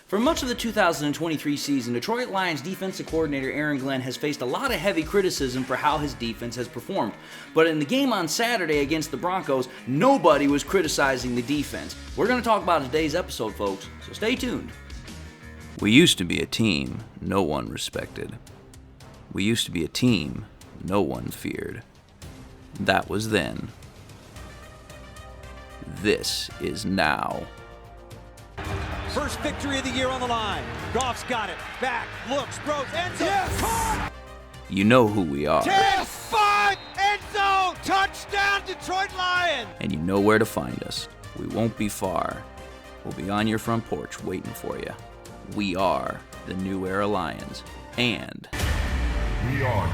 For much of the 2023 season, Detroit Lions defensive coordinator Aaron Glenn has faced a lot of heavy criticism for how his defense has performed. But in the game on Saturday against the Broncos, nobody was criticizing the defense. We're going to talk about today's episode, folks, so stay tuned. We used to be a team no one respected. We used to be a team no one feared. That was then. This is now. First victory of the year on the line. Goff's got it. Back, looks, throws, end zone. Yes! Caught! You know who we are. 10-5, end zone, touchdown Detroit Lions! And you know where to find us. We won't be far. We'll be on your front porch waiting for you. We are the New Era Lions. And we are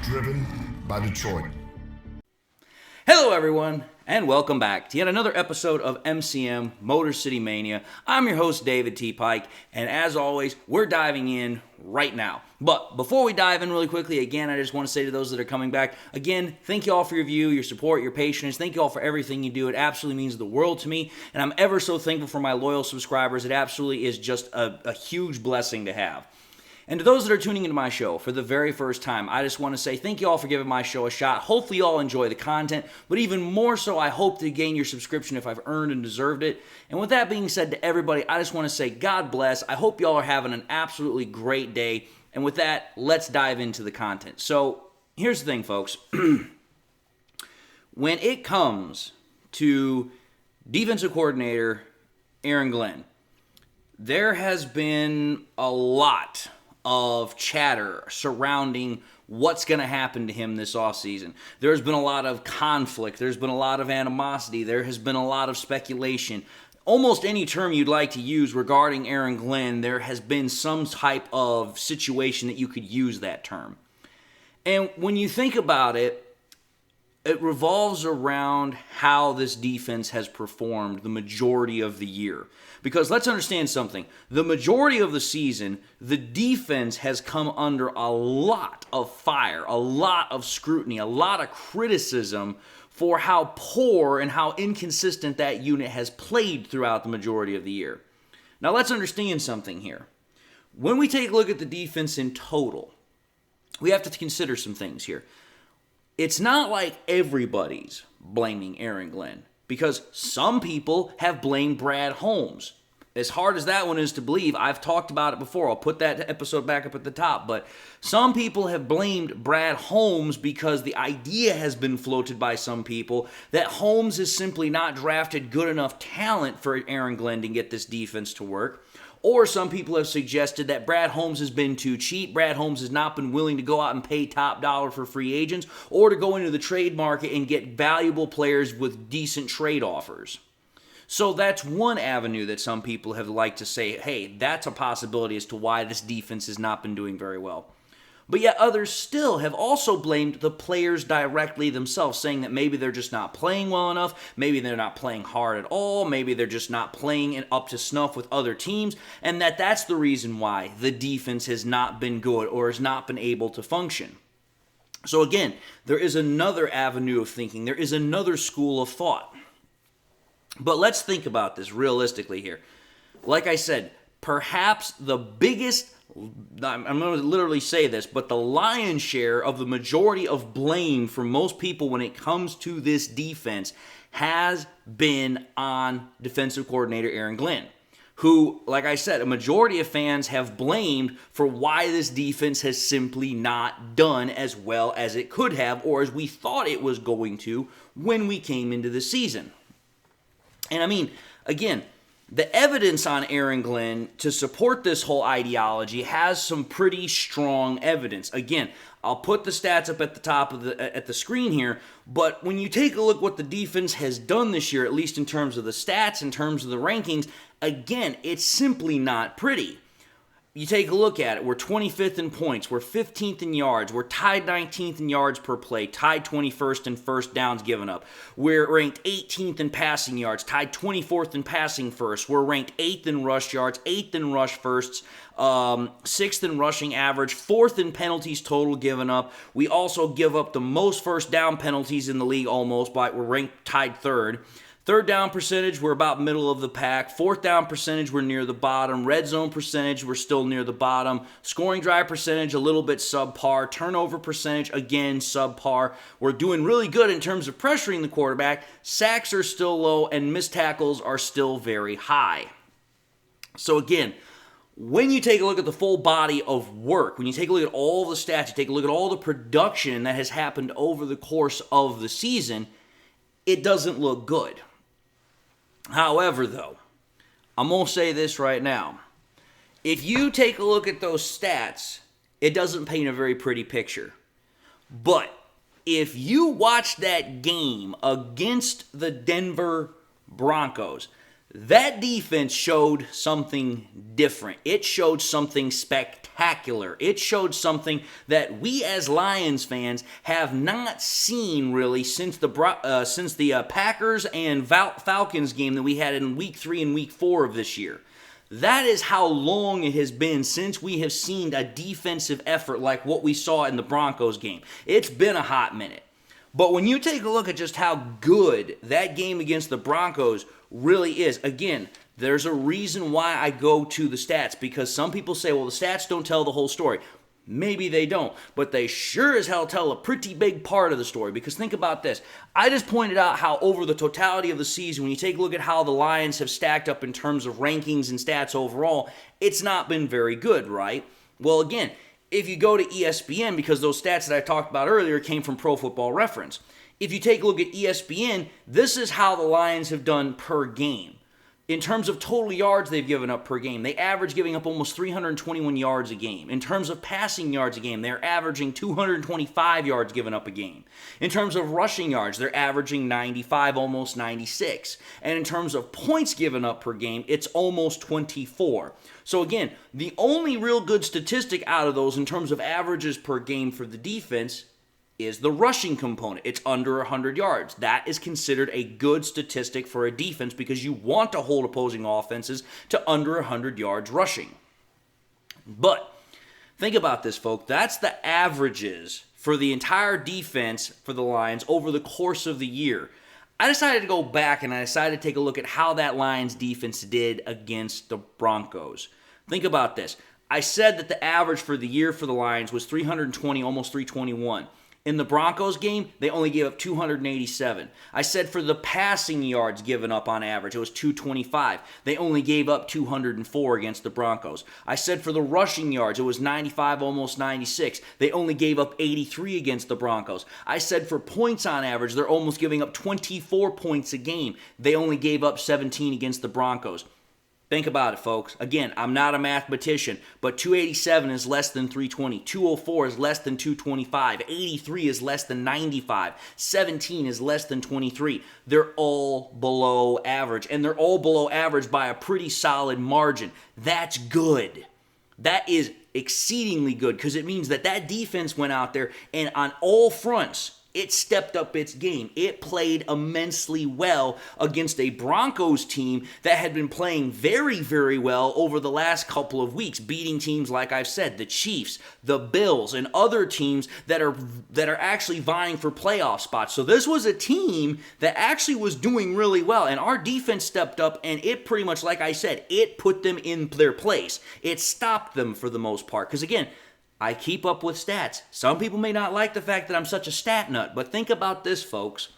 driven by Detroit. Hello, everyone, and welcome back to yet another episode of MCM Motor City Mania. I'm your host, David T. Pike, and as always, we're diving in right now. But before we dive in really quickly, again, I just want to say to those that are coming back, again, thank you all for your view, your support, your patience. Thank you all for everything you do. It absolutely means the world to me, and I'm ever so thankful for my loyal subscribers. It absolutely is just a huge blessing to have. And to those that are tuning into my show for the very first time, I just want to say thank you all for giving my show a shot. Hopefully you all enjoy the content, but even more so, I hope to gain your subscription if I've earned and deserved it. And with that being said to everybody, I just want to say God bless. I hope you all are having an absolutely great day. And with that, let's dive into the content. So here's the thing, folks. When it comes to defensive coordinator Aaron Glenn, there has been a lot of chatter surrounding what's going to happen to him this offseason. There's been a lot of conflict. There's been a lot of animosity. There has been a lot of speculation. Almost any term you'd like to use regarding Aaron Glenn, there has been some type of situation that you could use that term. And when you think about it, it revolves around how this defense has performed the majority of the year. Because let's understand something. The majority of the season, the defense has come under a lot of fire, a lot of scrutiny, a lot of criticism for how poor and how inconsistent that unit has played throughout the majority of the year. Now let's understand something here. When we take a look at the defense in total, we have to consider some things here. It's not like everybody's blaming Aaron Glenn, because some people have blamed Brad Holmes. As hard as that one is to believe, I've talked about it before. I'll put that episode back up at the top. But some people have blamed Brad Holmes because the idea has been floated by some people that Holmes is simply not drafted good enough talent for Aaron Glenn to get this defense to work. Or some people have suggested that Brad Holmes has been too cheap. Brad Holmes has not been willing to go out and pay top dollar for free agents or to go into the trade market and get valuable players with decent trade offers. So that's one avenue that some people have liked to say, hey, that's a possibility as to why this defense has not been doing very well. But yet others still have also blamed the players directly themselves, saying that maybe they're just not playing well enough, maybe they're not playing hard at all, maybe they're just not playing up to snuff with other teams, and that's the reason why the defense has not been good or has not been able to function. So again, there is another avenue of thinking, there is another school of thought. But let's think about this realistically here. Like I said, perhaps the biggest, I'm going to literally say this, but the lion's share of the majority of blame for most people when it comes to this defense has been on defensive coordinator Aaron Glenn, who, like I said, a majority of fans have blamed for why this defense has simply not done as well as it could have or as we thought it was going to when we came into the season. And I mean, again, the evidence on Aaron Glenn to support this whole ideology has some pretty strong evidence. Again, I'll put the stats up at the top of the screen here, but when you take a look what the defense has done this year, at least in terms of the stats, in terms of the rankings, again, it's simply not pretty. You take a look at it, we're 25th in points, we're 15th in yards, we're tied 19th in yards per play, tied 21st in first downs given up. We're ranked 18th in passing yards, tied 24th in passing first. We're ranked 8th in rush yards, 8th in rush firsts, 6th in rushing average, 4th in penalties total given up. We also give up the most first down penalties in the league almost, but we're ranked tied 3rd. Third down percentage, we're about middle of the pack. Fourth down percentage, we're near the bottom. Red zone percentage, we're still near the bottom. Scoring drive percentage, a little bit subpar. Turnover percentage, again, subpar. We're doing really good in terms of pressuring the quarterback. Sacks are still low, and missed tackles are still very high. So again, when you take a look at the full body of work, when you take a look at all the stats, you take a look at all the production that has happened over the course of the season, it doesn't look good. However, though, I'm going to say this right now. If you take a look at those stats, it doesn't paint a very pretty picture. But if you watch that game against the Denver Broncos, that defense showed something different. It showed something spectacular. It showed something that we as Lions fans have not seen really since the Packers and Falcons game that we had in Week 3 and Week 4 of this year. That is how long it has been since we have seen a defensive effort like what we saw in the Broncos game. It's been a hot minute. But when you take a look at just how good that game against the Broncos really is, again, there's a reason why I go to the stats, because some people say, well, the stats don't tell the whole story. Maybe they don't, but they sure as hell tell a pretty big part of the story, because think about this. I just pointed out how over the totality of the season, when you take a look at how the Lions have stacked up in terms of rankings and stats overall, it's not been very good, right? Well, again, if you go to ESPN, because those stats that I talked about earlier came from Pro Football Reference, if you take a look at ESPN, this is how the Lions have done per game. In terms of total yards they've given up per game, they average giving up almost 321 yards a game. In terms of passing yards a game, they're averaging 225 yards given up a game. In terms of rushing yards, they're averaging 95, almost 96. And in terms of points given up per game, it's almost 24. So again, the only real good statistic out of those in terms of averages per game for the defense is the rushing component. It's under 100 yards. That is considered a good statistic for a defense because you want to hold opposing offenses to under 100 yards rushing. But think about this, folks. That's the averages for the entire defense for the Lions over the course of the year. I decided to go back and I decided to take a look at how that Lions defense did against the Broncos. Think about this. I said that the average for the year for the Lions was 320, almost 321. In the Broncos game, they only gave up 287. I said for the passing yards given up on average, it was 225. They only gave up 204 against the Broncos. I said for the rushing yards, it was 95, almost 96. They only gave up 83 against the Broncos. I said for points on average, they're almost giving up 24 points a game. They only gave up 17 against the Broncos. Think about it, folks. Again, I'm not a mathematician, but 287 is less than 320. 204 is less than 225. 83 is less than 95. 17 is less than 23. They're all below average, and they're all below average by a pretty solid margin. That's good. That is exceedingly good because it means that that defense went out there and on all fronts, it stepped up its game. It played immensely well against a Broncos team that had been playing very, very well over the last couple of weeks, beating teams like I've said, the Chiefs, the Bills, and other teams that are actually vying for playoff spots. So this was a team that actually was doing really well, and our defense stepped up, and it pretty much, like I said, it put them in their place. It stopped them for the most part, because again, I keep up with stats. Some people may not like the fact that I'm such a stat nut, but think about this, folks.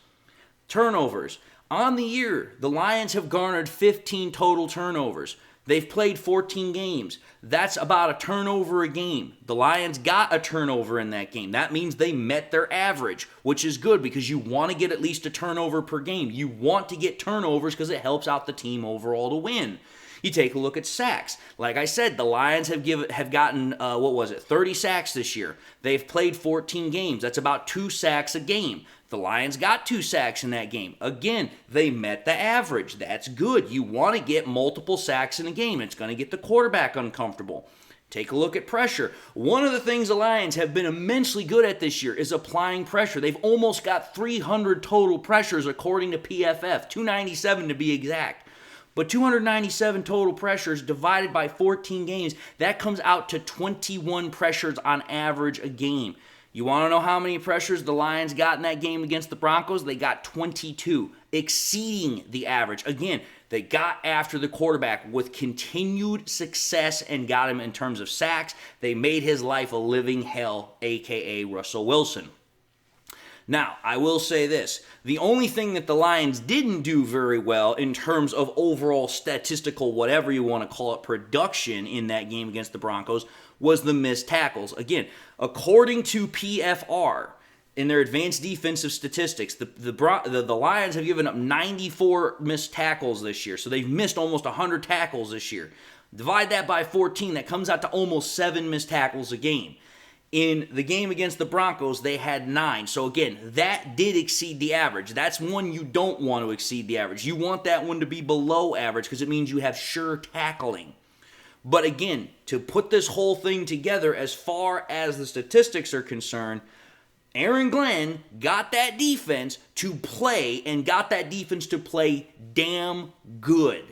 Turnovers. On the year, the Lions have garnered 15 total turnovers. They've played 14 games. That's about a turnover a game. The Lions got a turnover in that game. That means they met their average, which is good because you want to get at least a turnover per game. You want to get turnovers because it helps out the team overall to win. You take a look at sacks. Like I said, the Lions have gotten, 30 sacks this year. They've played 14 games. That's about 2 sacks a game. The Lions got 2 sacks in that game. Again, they met the average. That's good. You want to get multiple sacks in a game. It's going to get the quarterback uncomfortable. Take a look at pressure. One of the things the Lions have been immensely good at this year is applying pressure. They've almost got 300 total pressures according to PFF, 297 to be exact. But 297 total pressures divided by 14 games, that comes out to 21 pressures on average a game. You want to know how many pressures the Lions got in that game against the Broncos? They got 22. exceeding the average. Again, they got after the quarterback with continued success and got him in terms of sacks. They made his life a living hell, a.k.a. Russell Wilson. Now, I will say this. The only thing that the Lions didn't do very well in terms of overall statistical, whatever you want to call it, production in that game against the Broncos was the missed tackles. Again, according to PFR, in their advanced defensive statistics, the Lions have given up 94 missed tackles this year. So they've missed almost 100 tackles this year. Divide that by 14, that comes out to almost 7 missed tackles a game. In the game against the Broncos, they had 9. So again, that did exceed the average. That's one you don't want to exceed the average. You want that one to be below average because it means you have sure tackling. But again, to put this whole thing together as far as the statistics are concerned, Aaron Glenn got that defense to play and got that defense to play damn good.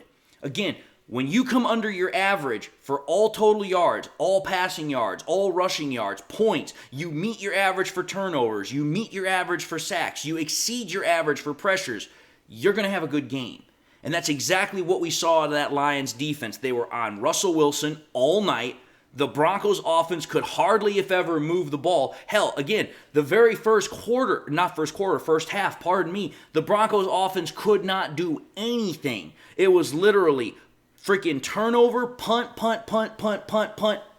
Again, when you come under your average for all total yards, all passing yards, all rushing yards, points, you meet your average for turnovers, you meet your average for sacks, you exceed your average for pressures, you're going to have a good game. And that's exactly what we saw out of that Lions defense. They were on Russell Wilson all night. The Broncos offense could hardly, if ever, move the ball. Hell, again, the very first half, the Broncos offense could not do anything. It was literally freaking turnover, punt,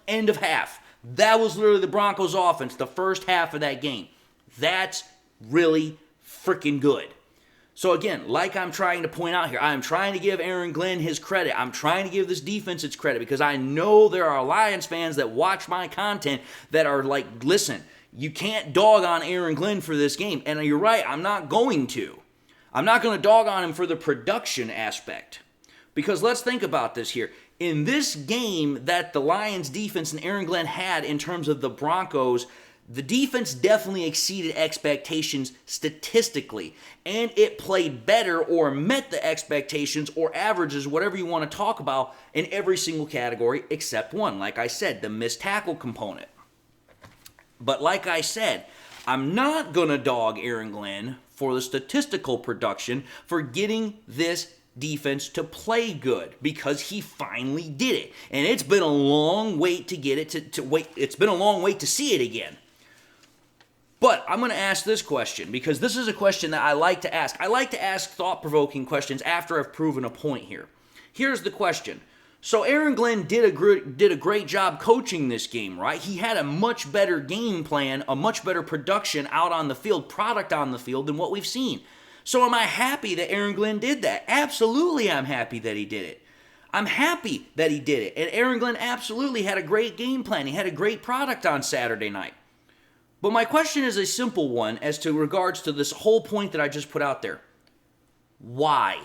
end of half. That was literally the Broncos offense, the first half of that game. That's really freaking good. So again, like I'm trying to point out here, I'm trying to give Aaron Glenn his credit. I'm trying to give this defense its credit because I know there are Lions fans that watch my content that are like, listen, you can't dog on Aaron Glenn for this game. And you're right, I'm not going to. I'm not going to dog on him for the production aspect. Because let's think about this here. In this game that the Lions defense and Aaron Glenn had in terms of the Broncos, the defense definitely exceeded expectations statistically. And it played better or met the expectations or averages, whatever you want to talk about, in every single category except one. Like I said, the missed tackle component. But like I said, I'm not going to dog Aaron Glenn for the statistical production for getting this defense to play good because he finally did it. And it's been a long wait to get it to wait. It's been a long wait to see it again. But I'm going to ask this question because this is a question that I like to ask. I like to ask thought-provoking questions after I've proven a point here. Here's the question. So Aaron Glenn did a great job coaching this game, right? He had a much better game plan, a much better production out on the field, product on the field than what we've seen. So am I happy that Aaron Glenn did that? Absolutely, I'm happy that he did it. I'm happy that he did it. And Aaron Glenn absolutely had a great game plan. He had a great product on Saturday night. But my question is a simple one as to regards to this whole point that I just put out there. Why?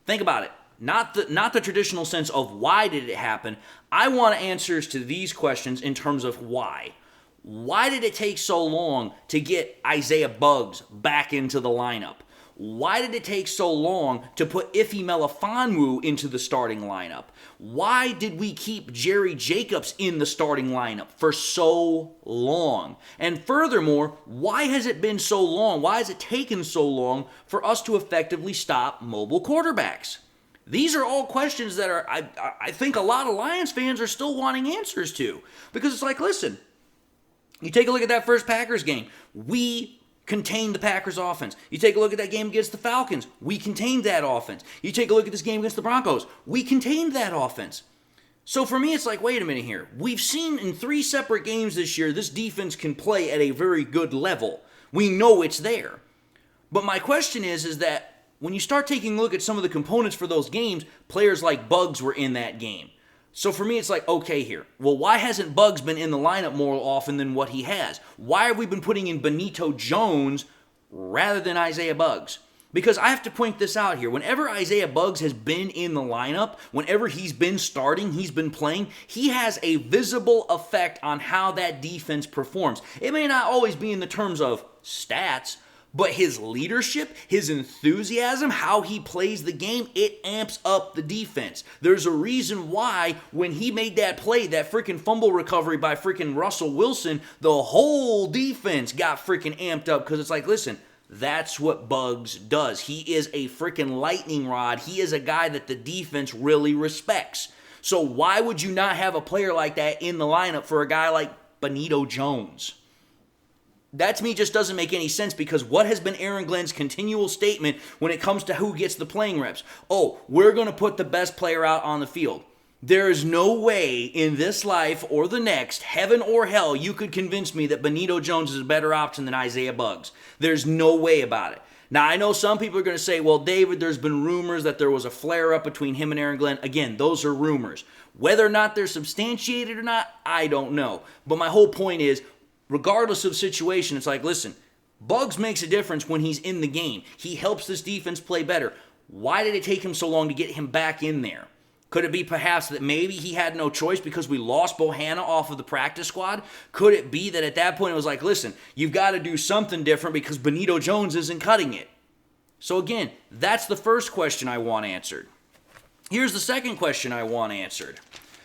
Think about it. Not the traditional sense of why did it happen. I want answers to these questions in terms of why. Why did it take so long to get Isaiah Buggs back into the lineup? Why did it take so long to put Ife Melifonwu into the starting lineup? Why did we keep Jerry Jacobs in the starting lineup for so long? And furthermore, why has it been so long? Why has it taken so long for us to effectively stop mobile quarterbacks? These are all questions that I think a lot of Lions fans are still wanting answers to. Because it's like, listen, you take a look at that first Packers game. We contained the Packers offense. You take a look at that game against the Falcons. We contained that offense. You take a look at this game against the Broncos. We contained that offense. So for me, it's like, wait a minute here. We've seen in 3 separate games this year, this defense can play at a very good level. We know it's there. But my question is that when you start taking a look at some of the components for those games, players like Buggs were in that game. So for me, it's like, okay here. Well, why hasn't Buggs been in the lineup more often than what he has? Why have we been putting in Benito Jones rather than Isaiah Buggs? Because I have to point this out here. Whenever Isaiah Buggs has been in the lineup, whenever he's been starting, he's been playing, he has a visible effect on how that defense performs. It may not always be in the terms of stats, but his leadership, his enthusiasm, how he plays the game, it amps up the defense. There's a reason why when he made that play, that freaking fumble recovery by freaking Russell Wilson, the whole defense got freaking amped up because it's like, listen, That's what Bugs does. He is a freaking lightning rod. He is a guy that the defense really respects. So why would you not have a player like that in the lineup for a guy like Benito Jones? That to me just doesn't make any sense, because what has been Aaron Glenn's continual statement when it comes to who gets the playing reps? Oh, we're going to put the best player out on the field. There is no way in this life or the next, heaven or hell, you could convince me that Benito Jones is a better option than Isaiah Bugs. There's no way about it. Now, I know some people are going to say, well, David, there's been rumors that there was a flare-up between him and Aaron Glenn. Again, those are rumors. Whether or not they're substantiated or not, I don't know. But my whole point is, regardless of situation, it's like, listen, Bugs makes a difference when he's in the game. He helps this defense play better. Why did it take him so long to get him back in there? Could it be perhaps that maybe he had no choice because we lost Bohanna off of the practice squad? Could it be that at that point it was like, listen, you've got to do something different because Benito Jones isn't cutting it? So again, that's the first question I want answered. Here's the second question I want answered.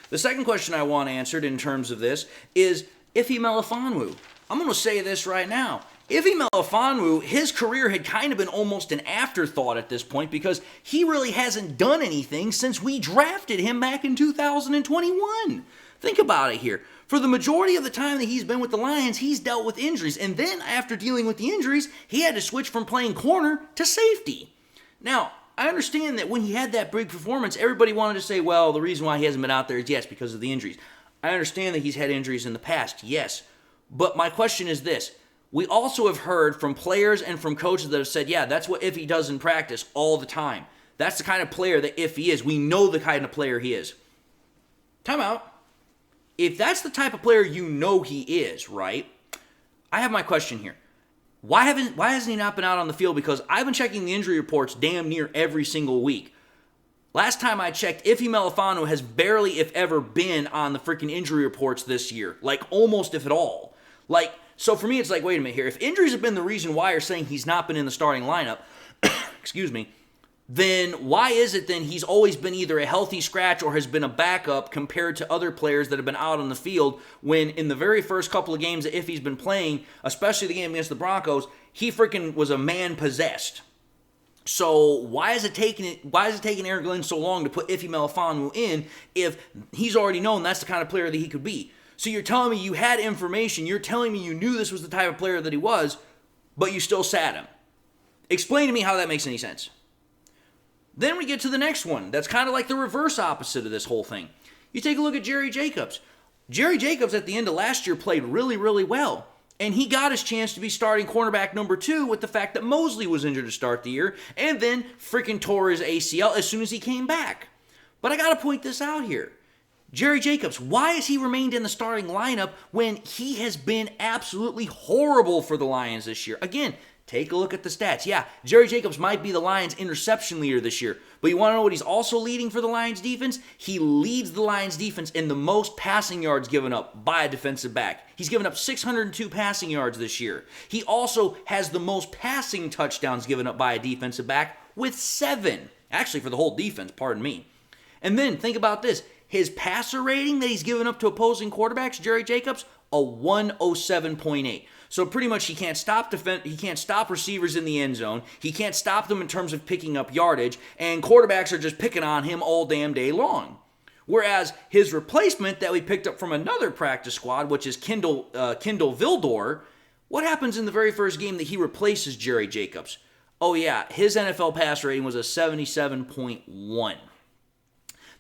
The second question I want answered in terms of this is Ife Melifonwu. I'm going to say this right now. Ife Melifonwu, his career had kind of been almost an afterthought at this point because he really hasn't done anything since we drafted him back in 2021. Think about it here. For the majority of the time that he's been with the Lions, he's dealt with injuries. And then after dealing with the injuries, he had to switch from playing corner to safety. Now, I understand that when he had that big performance, everybody wanted to say, well, the reason why he hasn't been out there is, yes, because of the injuries. I understand that he's had injuries in the past, yes. But my question is this. We also have heard from players and from coaches that have said, yeah, that's what Ife does in practice all the time. That's the kind of player that Ife is. We know the kind of player he is. Time out. If that's the type of player you know he is, right? I have my question here. Why hasn't he not been out on the field? Because I've been checking the injury reports damn near every single week. Last time I checked, Ife Melifonwu has barely, if ever, been on the freaking injury reports this year. Like, almost if at all. So for me, it's like, wait a minute here. If injuries have been the reason why you're saying he's not been in the starting lineup, excuse me, then why is it then he's always been either a healthy scratch or has been a backup compared to other players that have been out on the field when in the very first couple of games that Ife's been playing, especially the game against the Broncos, he freaking was a man possessed. So why is it taking Aaron Glenn so long to put Ife Melifonwu in if he's already known that's the kind of player that he could be? So you're telling me you had information, you're telling me you knew this was the type of player that he was, but you still sat him. Explain to me how that makes any sense. Then we get to the next one. That's kind of like the reverse opposite of this whole thing. You take a look at Jerry Jacobs. Jerry Jacobs at the end of last year played really, really well. And he got his chance to be starting cornerback number 2 with the fact that Mosley was injured to start the year and then freaking tore his ACL as soon as he came back. But I got to point this out here. Jerry Jacobs, why has he remained in the starting lineup when he has been absolutely horrible for the Lions this year? Again, take a look at the stats. Yeah, Jerry Jacobs might be the Lions' interception leader this year, but you want to know what he's also leading for the Lions defense? He leads the Lions defense in the most passing yards given up by a defensive back. He's given up 602 passing yards this year. He also has the most passing touchdowns given up by a defensive back with 7. Actually, for the whole defense, pardon me. And then think about this. His passer rating that he's given up to opposing quarterbacks, Jerry Jacobs, a 107.8. So pretty much he can't stop receivers in the end zone. He can't stop them in terms of picking up yardage, and quarterbacks are just picking on him all damn day long. Whereas his replacement that we picked up from another practice squad, which is Kendall Vildor, what happens in the very first game that he replaces Jerry Jacobs? Oh yeah, his NFL pass rating was a 77.1.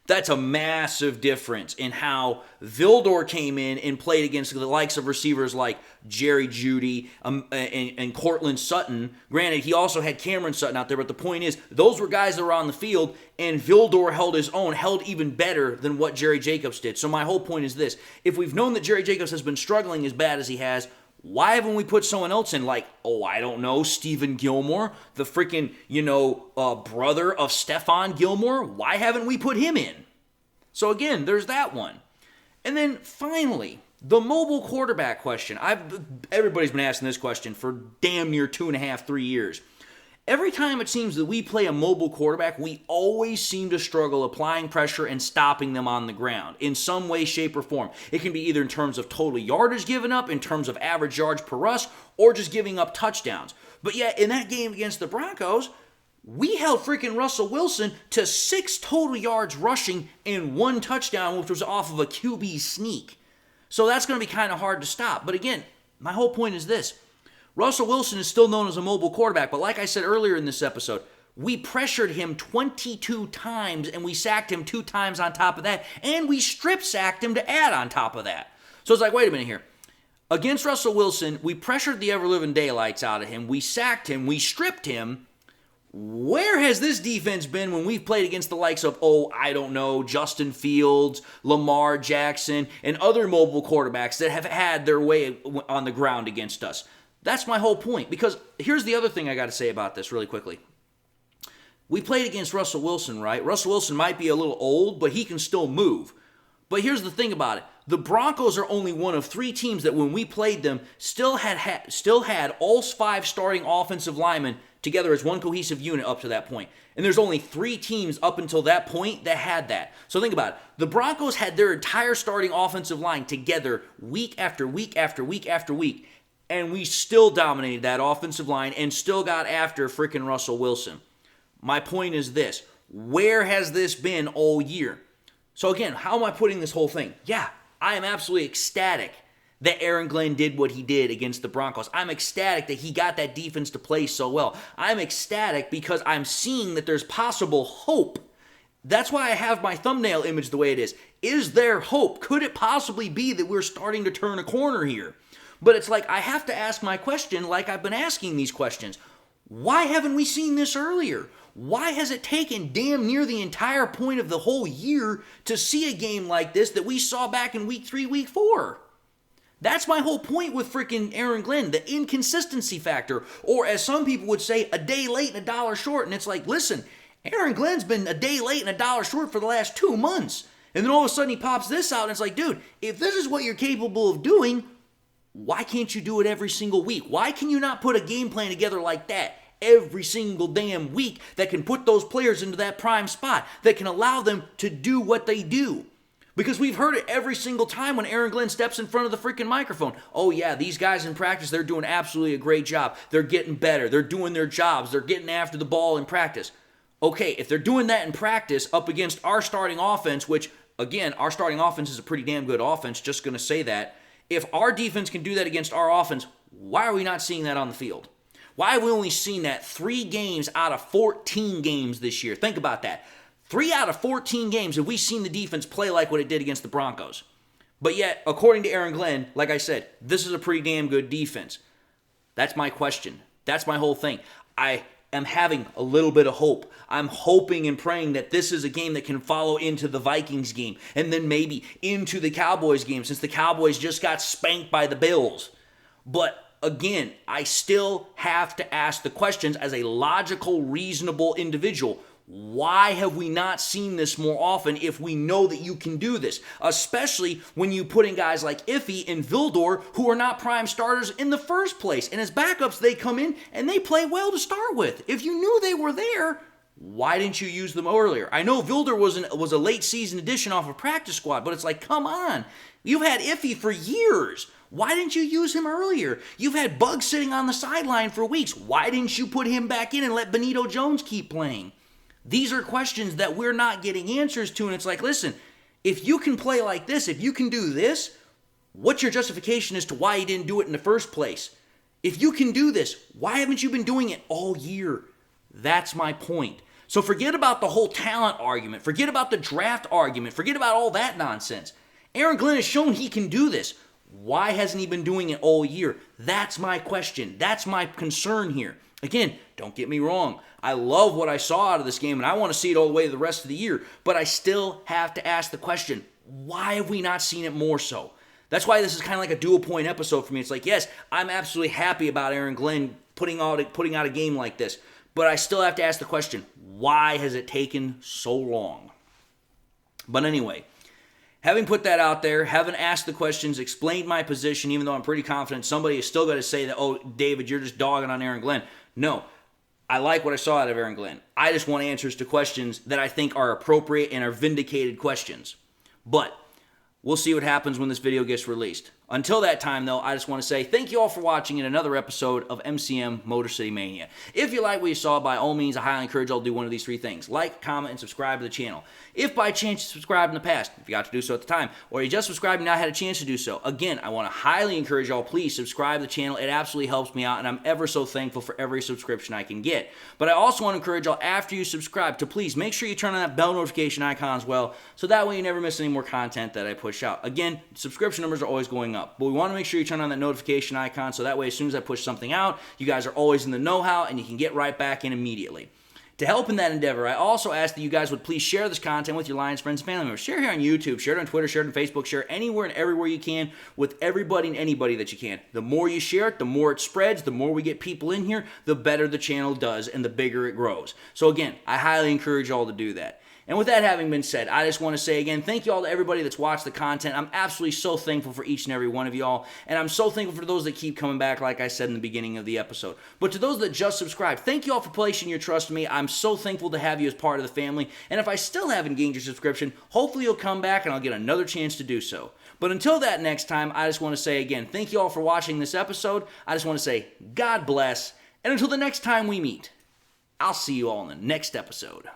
That's a massive difference in how Vildor came in and played against the likes of receivers like Jerry Jeudy and Cortland Sutton. Granted, he also had Cameron Sutton out there, but the point is, those were guys that were on the field, and Vildor held his own, held even better than what Jerry Jacobs did. So my whole point is this. If we've known that Jerry Jacobs has been struggling as bad as he has, why haven't we put someone else in like, I don't know, Stephen Gilmore, the freaking, brother of Stephon Gilmore? Why haven't we put him in? So again, there's that one. And then finally, the mobile quarterback question. Everybody's been asking this question for damn near 2.5, 3 years. Every time it seems that we play a mobile quarterback, we always seem to struggle applying pressure and stopping them on the ground in some way, shape, or form. It can be either in terms of total yardage given up, in terms of average yards per rush, or just giving up touchdowns. But yet, in that game against the Broncos, we held freaking Russell Wilson to 6 total yards rushing and 1 touchdown, which was off of a QB sneak. So that's going to be kind of hard to stop. But again, my whole point is this. Russell Wilson is still known as a mobile quarterback, but like I said earlier in this episode, we pressured him 22 times and we sacked him 2 times on top of that, and we strip sacked him to add on top of that. So it's like, wait a minute here. Against Russell Wilson, we pressured the ever-living daylights out of him, we sacked him, we stripped him. Where has this defense been when we've played against the likes of, Justin Fields, Lamar Jackson, and other mobile quarterbacks that have had their way on the ground against us? That's my whole point. Because here's the other thing I got to say about this really quickly. We played against Russell Wilson, right? Russell Wilson might be a little old, but he can still move. But here's the thing about it. The Broncos are only one of 3 teams that when we played them still had all 5 starting offensive linemen together as one cohesive unit up to that point. And there's only 3 teams up until that point that had that. So think about it. The Broncos had their entire starting offensive line together week after week after week after week. And we still dominated that offensive line and still got after freaking Russell Wilson. My point is this. Where has this been all year? So again, how am I putting this whole thing? Yeah, I am absolutely ecstatic that Aaron Glenn did what he did against the Broncos. I'm ecstatic that he got that defense to play so well. I'm ecstatic because I'm seeing that there's possible hope. That's why I have my thumbnail image the way it is. Is there hope? Could it possibly be that we're starting to turn a corner here? But it's like I have to ask my question like I've been asking these questions. Why haven't we seen this earlier? Why has it taken damn near the entire point of the whole year to see a game like this that we saw back in week 3, week 4? That's my whole point with freaking Aaron Glenn, the inconsistency factor. Or as some people would say, a day late and a dollar short. And it's like, listen, Aaron Glenn's been a day late and a dollar short for the last 2 months. And then all of a sudden he pops this out and it's like, dude, if this is what you're capable of doing, why can't you do it every single week? Why can you not put a game plan together like that every single damn week that can put those players into that prime spot, that can allow them to do what they do? Because we've heard it every single time when Aaron Glenn steps in front of the freaking microphone. Oh yeah, these guys in practice, they're doing absolutely a great job. They're getting better. They're doing their jobs. They're getting after the ball in practice. Okay, if they're doing that in practice up against our starting offense, which, again, our starting offense is a pretty damn good offense, just going to say that. If our defense can do that against our offense, why are we not seeing that on the field? Why have we only seen that 3 games out of 14 games this year? Think about that. 3 out of 14 games have we seen the defense play like what it did against the Broncos. But yet, according to Aaron Glenn, like I said, this is a pretty damn good defense. That's my question. That's my whole thing. I am having a little bit of hope. I'm hoping and praying that this is a game that can follow into the Vikings game and then maybe into the Cowboys game, since the Cowboys just got spanked by the Bills. But again, I still have to ask the questions as a logical, reasonable individual. Why have we not seen this more often if we know that you can do this? Especially when you put in guys like Iffy and Vildor, who are not prime starters in the first place. And as backups, they come in and they play well to start with. If you knew they were there, why didn't you use them earlier? I know Vildor was a late season addition off a practice squad, but it's like, come on. You've had Iffy for years. Why didn't you use him earlier? You've had Buggs sitting on the sideline for weeks. Why didn't you put him back in and let Benito Jones keep playing? These are questions that we're not getting answers to, and it's like, listen, if you can play like this, if you can do this, what's your justification as to why you didn't do it in the first place? If you can do this, why haven't you been doing it all year? That's my point. So forget about the whole talent argument. Forget about the draft argument. Forget about all that nonsense. Aaron Glenn has shown he can do this. Why hasn't he been doing it all year? That's my question. That's my concern here. Again, don't get me wrong. I love what I saw out of this game, and I want to see it all the way to the rest of the year. But I still have to ask the question, why have we not seen it more so? That's why this is kind of like a dual-point episode for me. It's like, yes, I'm absolutely happy about Aaron Glenn putting out a game like this. But I still have to ask the question, why has it taken so long? But anyway, having put that out there, having asked the questions, explained my position, even though I'm pretty confident somebody is still going to say that, oh, David, you're just dogging on Aaron Glenn. No, I like what I saw out of Aaron Glenn. I just want answers to questions that I think are appropriate and are vindicated questions. But we'll see what happens when this video gets released. Until that time, though, I just want to say thank you all for watching in another episode of MCM Motor City Mania. If you like what you saw, by all means, I highly encourage you all to do one of these three things. Like, comment, and subscribe to the channel. If by chance you subscribed in the past, if you got to do so at the time, or you just subscribed and now had a chance to do so, again, I want to highly encourage you all, please subscribe to the channel. It absolutely helps me out, and I'm ever so thankful for every subscription I can get. But I also want to encourage you all, after you subscribe, to please make sure you turn on that bell notification icon as well, so that way you never miss any more content that I push out. Again, subscription numbers are always going up, but we want to make sure you turn on that notification icon, so that way as soon as I push something out, you guys are always in the know-how, and you can get right back in immediately. To help in that endeavor, I also ask that you guys would please share this content with your Lions friends and family members. Share here on YouTube, share it on Twitter, share it on Facebook, share it anywhere and everywhere you can with everybody and anybody that you can. The more you share it, the more it spreads, the more we get people in here, the better the channel does and the bigger it grows. So again, I highly encourage you all to do that. And with that having been said, I just want to say again, thank you all to everybody that's watched the content. I'm absolutely so thankful for each and every one of y'all, and I'm so thankful for those that keep coming back, like I said in the beginning of the episode. But to those that just subscribed, thank you all for placing your trust in me. I'm so thankful to have you as part of the family, and if I still haven't gained your subscription, hopefully you'll come back and I'll get another chance to do so. But until that next time, I just want to say again, thank you all for watching this episode. I just want to say, God bless, and until the next time we meet, I'll see you all in the next episode.